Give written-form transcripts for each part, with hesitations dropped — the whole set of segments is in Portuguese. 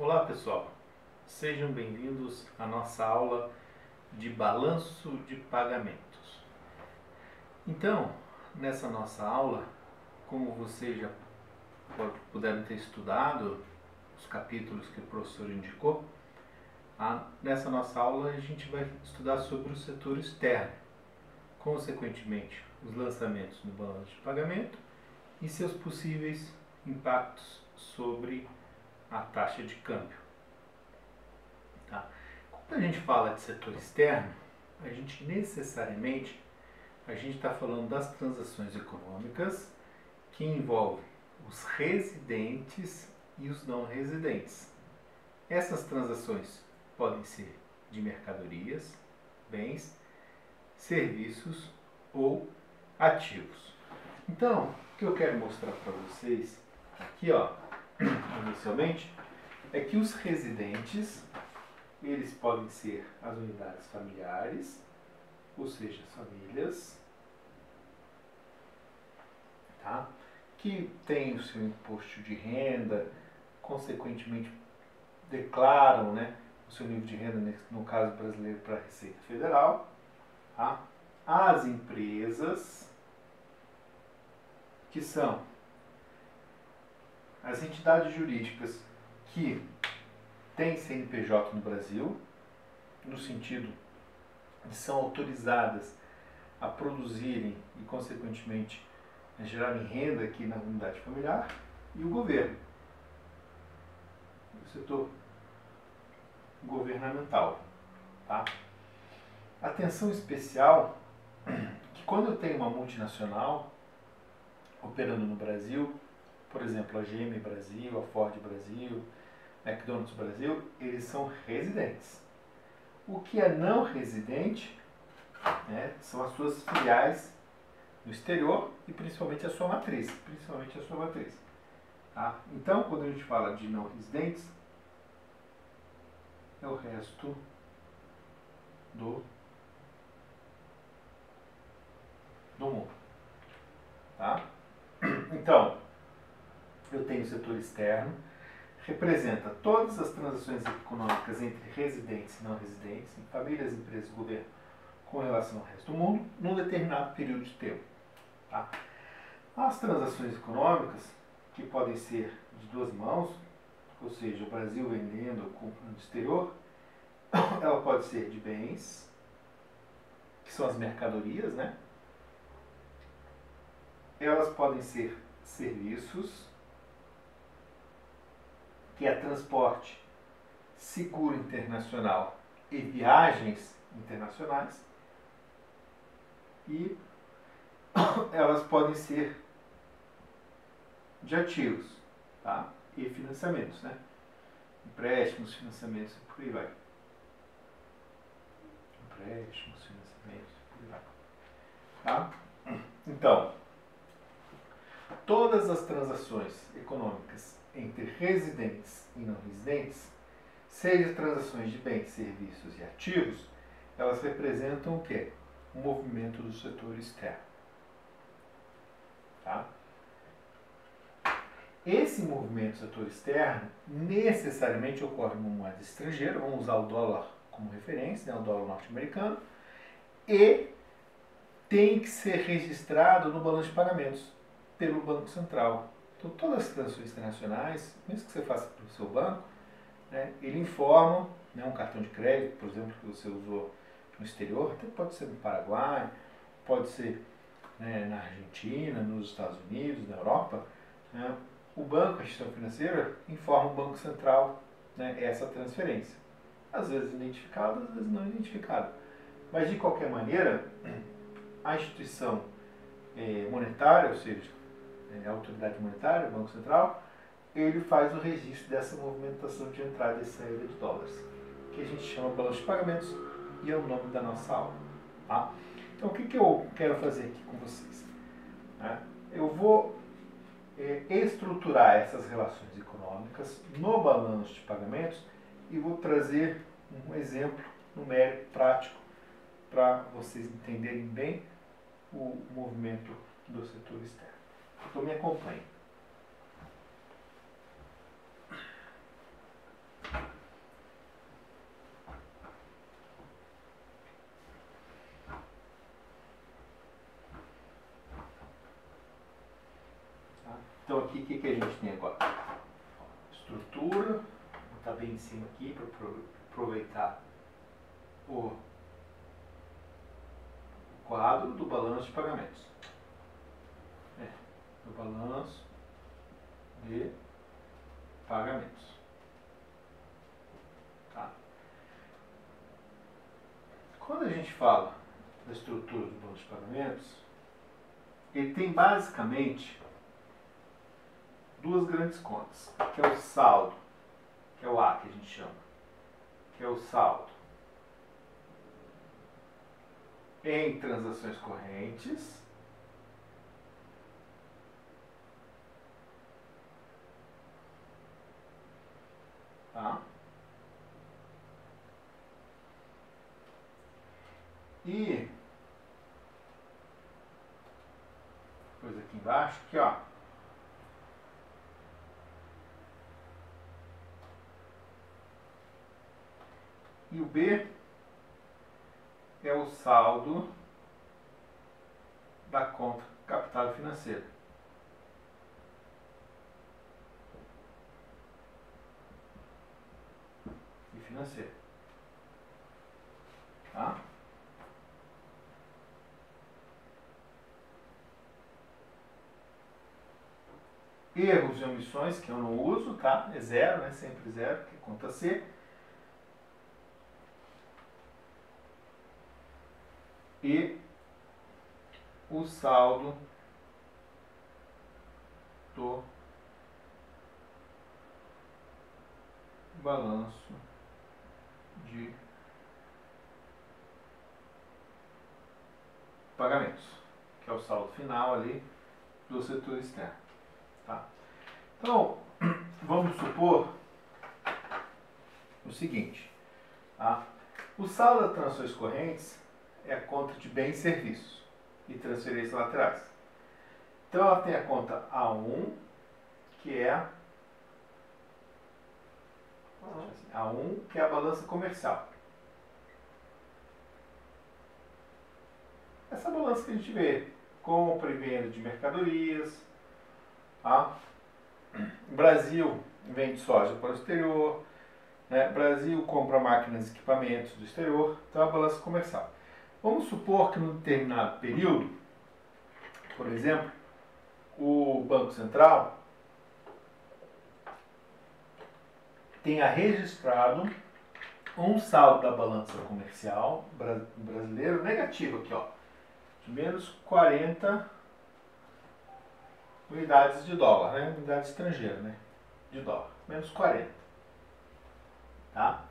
Olá pessoal, sejam bem-vindos à nossa aula de balanço de pagamentos. Então, nessa nossa aula, como vocês já puderam ter estudado os capítulos que o professor indicou, nessa nossa aula a gente vai estudar sobre o setor externo, consequentemente os lançamentos no balanço de pagamento e seus possíveis impactos sobre a taxa de câmbio. Tá? Quando a gente fala de setor externo, a gente necessariamente está falando das transações econômicas que envolvem os residentes e os não residentes. Essas transações podem ser de mercadorias, bens, serviços ou ativos. Então, o que eu quero mostrar para vocês aqui, inicialmente, é que os residentes eles podem ser as unidades familiares, ou seja, as famílias, tá? Que têm o seu imposto de renda, consequentemente declaram, né, o seu nível de renda, no caso brasileiro, para a Receita Federal. Tá? As empresas, que são as entidades jurídicas que têm CNPJ no Brasil, no sentido de são autorizadas a produzirem e, consequentemente, a gerarem renda aqui na unidade familiar, e o governo, o setor governamental. Tá? Atenção especial que quando eu tenho uma multinacional operando no Brasil, por exemplo, a GM Brasil, a Ford Brasil, McDonald's Brasil, eles são residentes. O que é não residente, né, são as suas filiais no exterior e principalmente a sua matriz. Tá? Então, quando a gente fala de não residentes, é o resto do mundo. Tá? Então, eu tenho o setor externo, representa todas as transações econômicas entre residentes e não residentes, em famílias, empresas e governo, com relação ao resto do mundo, num determinado período de tempo. Tá? As transações econômicas, que podem ser de duas mãos, ou seja, o Brasil vendendo ou comprando no exterior, ela pode ser de bens, que são as mercadorias, né? Elas podem ser serviços, que é transporte, seguro internacional e viagens internacionais. E elas podem ser de ativos, tá? E financiamentos, né? Empréstimos, financiamentos e por aí vai. Empréstimos, financiamentos e por aí vai. Tá? Então, todas as transações econômicas entre residentes e não residentes, seja transações de bens, serviços e ativos, elas representam o quê? O movimento do setor externo. Tá? Esse movimento do setor externo necessariamente ocorre numa moeda estrangeira, vamos usar o dólar como referência, né, o dólar norte-americano, e tem que ser registrado no balanço de pagamentos pelo Banco Central. Então, todas as transações internacionais, mesmo que você faça para o seu banco, né, ele informa, né, um cartão de crédito, por exemplo, que você usou no exterior, até pode ser no Paraguai, pode ser, né, na Argentina, nos Estados Unidos, na Europa, né, o banco, a instituição financeira, informa o Banco Central, né, essa transferência. Às vezes identificada, às vezes não identificada. Mas, de qualquer maneira, a instituição monetária, ou seja, a autoridade monetária, o Banco Central, ele faz o registro dessa movimentação de entrada e saída de dólares, que a gente chama de balanço de pagamentos, e é o nome da nossa aula. Tá? Então, o que eu quero fazer aqui com vocês? Eu vou estruturar essas relações econômicas no balanço de pagamentos e vou trazer um exemplo numérico prático para vocês entenderem bem o movimento do setor externo. Então me acompanhe. aqui, o que a gente tem agora? Estrutura, vou botar bem em cima aqui para aproveitar o quadro do balanço de pagamentos. Do balanço de pagamentos. Tá? Quando a gente fala da estrutura do balanço de pagamentos, ele tem basicamente duas grandes contas, que é o saldo, que é o A que a gente chama, que é o saldo em transações correntes tá? E depois aqui embaixo, aqui ó, e o B é o saldo da conta capital financeiro. E financeiro. Tá? Erros e omissões, que eu não uso, tá? É zero, né? Sempre zero, que é conta C. E o saldo do balanço de pagamentos, que é o saldo final ali do setor externo. Tá? Então, vamos supor o seguinte, tá? O saldo das transações correntes é a conta de bens e serviços e transferências laterais. Então, ela tem a conta A1, que é A1, que é a balança comercial. Essa balança que a gente vê, compra e venda de mercadorias, tá? O Brasil vende soja para o exterior, né? Brasil compra máquinas e equipamentos do exterior, então é a balança comercial. Vamos supor que num determinado período, por exemplo, o Banco Central tenha registrado um saldo da balança comercial brasileiro negativo aqui, ó, de menos 40 unidades de dólar, né? Unidade estrangeira, né? De dólar, menos 40. Tá?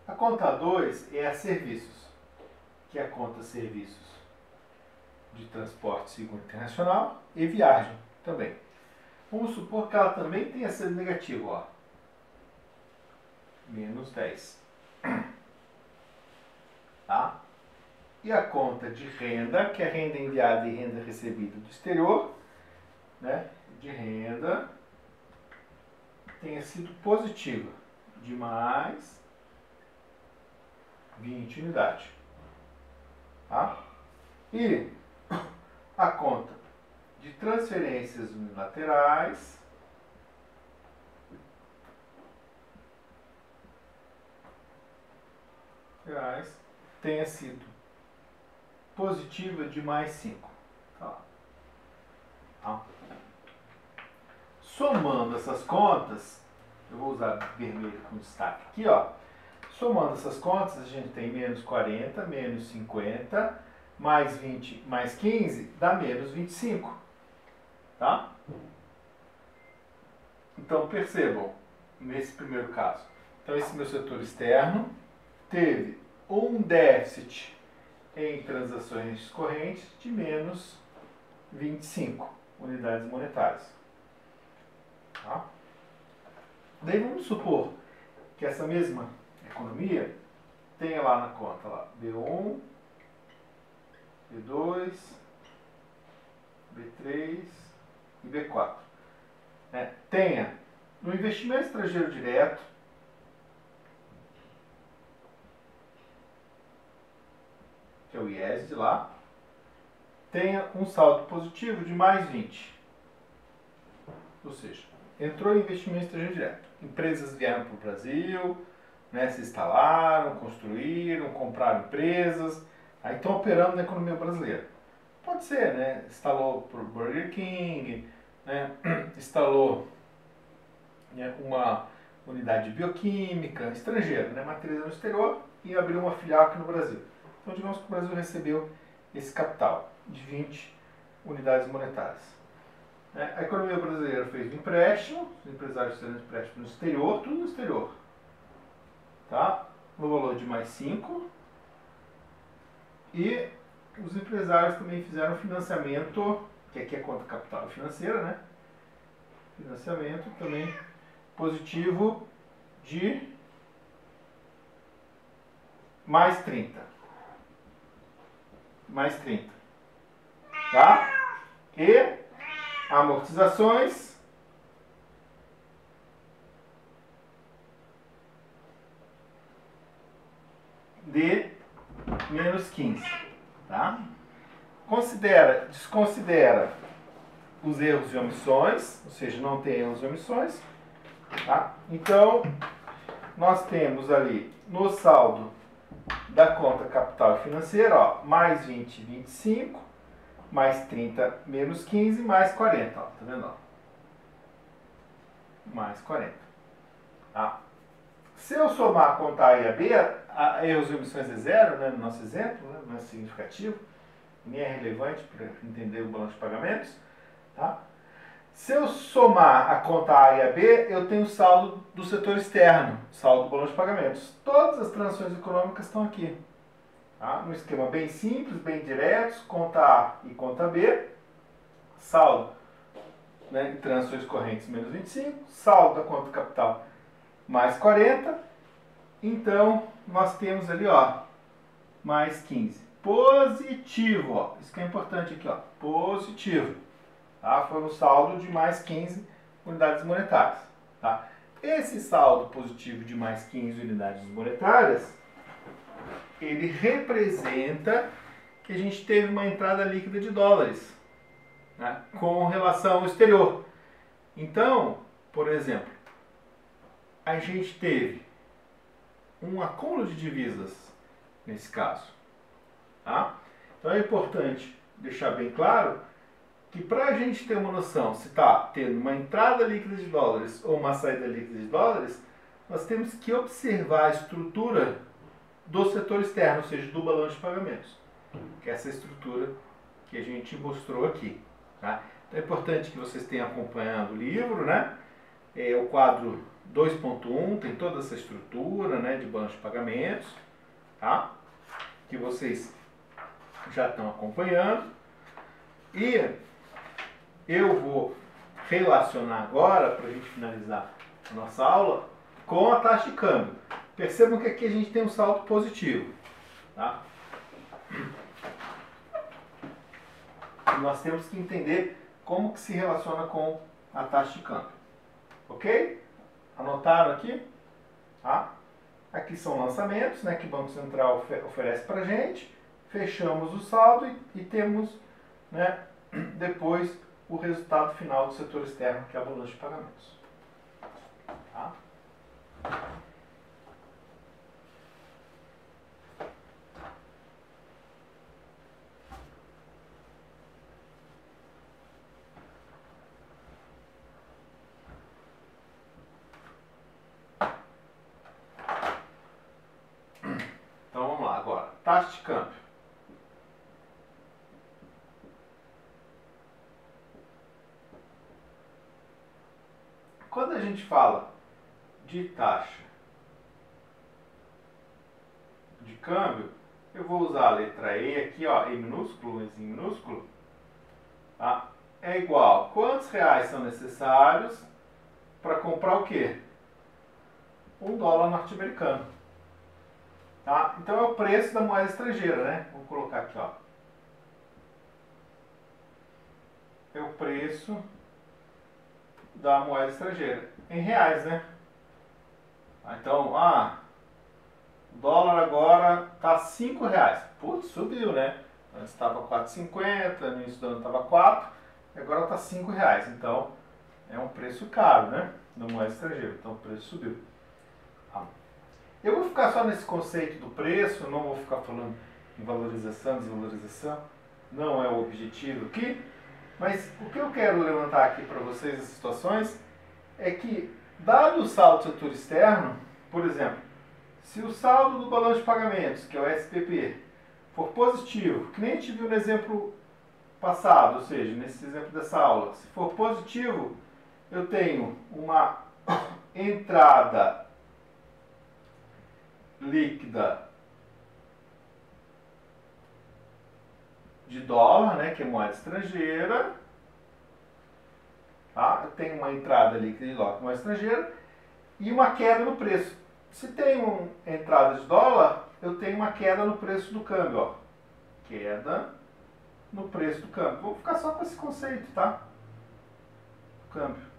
A conta 2 é a serviços, que é a conta serviços de transporte seguro internacional e viagem também. Vamos supor que ela também tenha sido negativa, ó, menos 10. Tá? E a conta de renda, que é renda enviada e renda recebida do exterior, né? De renda, tenha sido positiva, de mais 20 unidades. Tá? E a conta de transferências unilaterais, tenha sido positiva de mais 5. Tá? Tá? Somando essas contas, eu vou usar vermelho com destaque aqui, ó. Somando essas contas, a gente tem menos 40, menos 50, mais 20, mais 15, dá menos 25. Tá? Então, percebam, nesse primeiro caso. Então, esse meu setor externo teve um déficit em transações correntes de menos 25 unidades monetárias. Tá? Daí vamos supor que essa mesma economia tenha lá na conta lá, B1, B2, B3 e B4. Né? Tenha no investimento estrangeiro direto, que é o IES de lá, tenha um saldo positivo de mais 20. Ou seja, entrou investimento estrangeiro direto. Empresas vieram para o Brasil, né, se instalaram, construíram, compraram empresas, aí estão operando na economia brasileira. Pode ser, né? Instalou por Burger King, né? Instalou, né, uma unidade de bioquímica estrangeira, né? Matriz no exterior e abriu uma filial aqui no Brasil. Então, digamos que o Brasil recebeu esse capital de 20 unidades monetárias. A economia brasileira fez um empréstimo, os empresários fizeram empréstimo no exterior, tudo no exterior, tá? No valor de mais 5. E os empresários também fizeram financiamento, que aqui é conta capital financeira, né? Financiamento também positivo de mais 30. Mais 30. Tá? E amortizações de menos 15. Tá? Desconsidera os erros e omissões, ou seja, não tem erros e omissões. Tá? Então, nós temos ali no saldo da conta capital financeira, ó, mais 20, 25, mais 30, menos 15, mais 40. Ó, tá vendo? Ó? Mais 40. Tá? Se eu somar a conta A e a B, a erros e omissões é zero, né, no nosso exemplo, né, não é significativo, nem é relevante para entender o balanço de pagamentos. Tá? Se eu somar a conta A e a B, eu tenho o saldo do setor externo, saldo do balanço de pagamentos. Todas as transações econômicas estão aqui. Tá? Um esquema bem simples, bem direto, conta A e conta B, saldo, né, em transações correntes menos 25, saldo da conta capital mais 40, então nós temos ali, ó, mais 15. Positivo, ó, isso que é importante aqui, ó, positivo. Tá? Foi um saldo de mais 15 unidades monetárias. Tá? Esse saldo positivo de mais 15 unidades monetárias, ele representa que a gente teve uma entrada líquida de dólares, né, com relação ao exterior. Então, por exemplo, a gente teve um acúmulo de divisas nesse caso. Tá? Então é importante deixar bem claro que para a gente ter uma noção se está tendo uma entrada líquida de dólares ou uma saída líquida de dólares, nós temos que observar a estrutura do setor externo, ou seja, do balanço de pagamentos, que é essa estrutura que a gente mostrou aqui. Tá? Então é importante que vocês tenham acompanhado o livro, né? É o quadro 2.1, tem toda essa estrutura, né, de balanço de pagamentos, tá? Que vocês já estão acompanhando. E eu vou relacionar agora, para a gente finalizar a nossa aula, com a taxa de câmbio. Percebam que aqui a gente tem um saldo positivo. Tá? Nós temos que entender como que se relaciona com a taxa de câmbio. Ok? Anotaram aqui? Tá? Aqui são lançamentos, né, que o Banco Central oferece para a gente. Fechamos o saldo e temos, né, depois o resultado final do setor externo, que é a balança de pagamentos. Tá? Então vamos lá agora. Taxa de câmbio. Quando a gente fala de taxa de câmbio, eu vou usar a letra E aqui, ó, E minúsculo, Ezinho minúsculo, tá? É igual, quantos reais são necessários para comprar o quê? $1 norte-americano. Tá? Então é o preço da moeda estrangeira, né? Vou colocar aqui, ó. É o preço da moeda estrangeira em reais, né? Então, o dólar agora tá R$5. Putz, subiu, né? Antes estava 4,50, no início do ano estava 4, agora tá R$5. Então, é um preço caro, né? Da moeda estrangeira, então o preço subiu. Tá. Eu vou ficar só nesse conceito do preço, não vou ficar falando em valorização, desvalorização, não é o objetivo aqui, mas o que eu quero levantar aqui para vocês as situações é que, dado o saldo do setor externo, por exemplo, se o saldo do balanço de pagamentos, que é o SPP, for positivo, que nem a gente viu no exemplo passado, ou seja, nesse exemplo dessa aula, se for positivo, eu tenho uma entrada líquida de dólar, né, que é moeda estrangeira, tá? Eu tenho uma entrada líquida de dólar, moeda estrangeira, e uma queda no preço. Se tem uma entrada de dólar, eu tenho uma queda no preço do câmbio, ó. Queda no preço do câmbio. Vou ficar só com esse conceito, tá? Câmbio.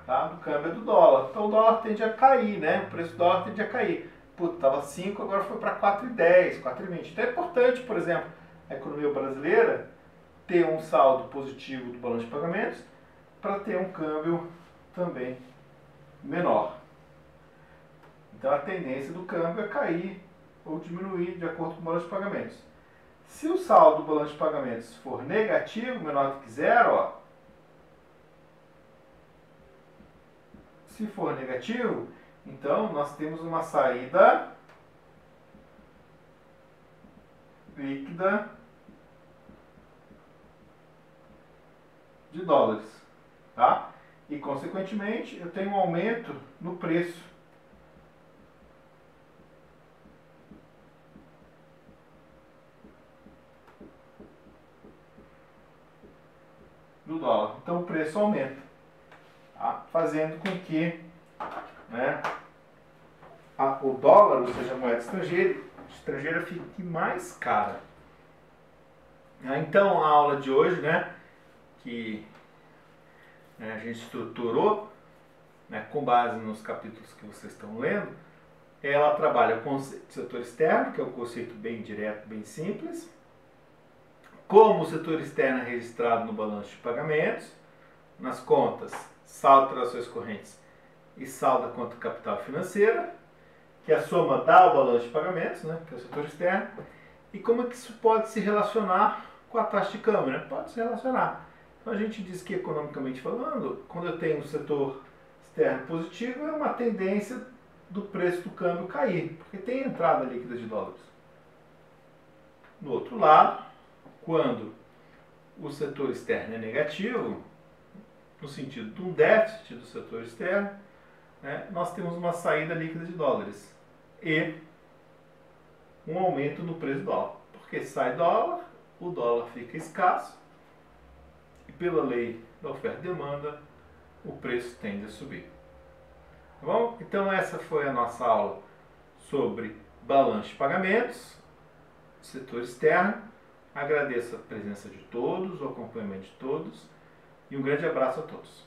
Tá? Do câmbio é do dólar. Então o dólar tende a cair, né? O preço do dólar tende a cair. Putz, estava 5, agora foi para 4,10, 4,20. Então é importante, por exemplo, a economia brasileira ter um saldo positivo do balanço de pagamentos para ter um câmbio também menor. Então a tendência do câmbio é cair ou diminuir de acordo com o balanço de pagamentos. Se o saldo do balanço de pagamentos for negativo, menor do que zero, ó, se for negativo, então nós temos uma saída líquida de dólares, tá? E consequentemente eu tenho um aumento no preço do dólar. Então o preço aumenta, tá? Fazendo com que, né, o dólar, ou seja, a moeda estrangeira fique mais cara. Então a aula de hoje, né, que a gente estruturou, né, com base nos capítulos que vocês estão lendo, ela trabalha com o setor externo, que é um conceito bem direto, bem simples, como o setor externo é registrado no balanço de pagamentos, nas contas saldo de transações correntes e saldo da conta capital financeira, que é a soma dá o balanço de pagamentos, né, que é o setor externo, e como é que isso pode se relacionar com a taxa de câmbio, né? Pode se relacionar. Então a gente diz que, economicamente falando, quando eu tenho um setor externo positivo, é uma tendência do preço do câmbio cair, porque tem entrada líquida de dólares. No outro lado, quando o setor externo é negativo, no sentido de um déficit do setor externo, né, nós temos uma saída líquida de dólares e um aumento no preço do dólar. Porque sai dólar, o dólar fica escasso e, pela lei da oferta e demanda, o preço tende a subir. Tá bom? Então essa foi a nossa aula sobre balanço de pagamentos, setor externo. Agradeço a presença de todos, o acompanhamento de todos e um grande abraço a todos.